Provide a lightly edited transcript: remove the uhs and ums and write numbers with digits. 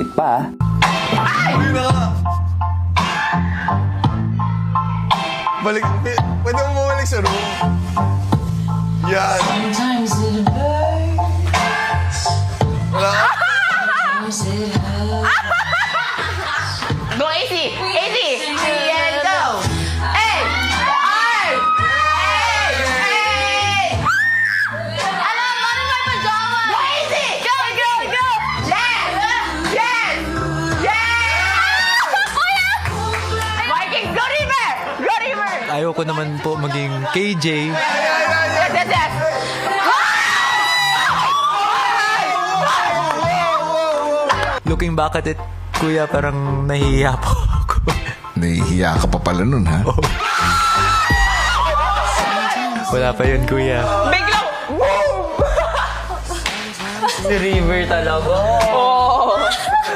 Sweet pa. Hindi na nga. Balik. Pwede mo bumalik sa room. Yan. Sometimes it hurts. Wala ka. Sometimes it hurts. Go, AC! AC! And go! Hey! Ay! Hey! Hey! Alam, ano may pajama? Go, AC! Go, go, go! Yes! Yes! Yes! Kuya! Viking, go river! Go river! Ayoko naman po maging KJ. Yes, yes, yes! Looking back at it, kuya, parang nahihiya po ako. Nahihiya ka pa pala nun, ha? Wala pa yun, kuya. Biglang, boom! Si River talaga.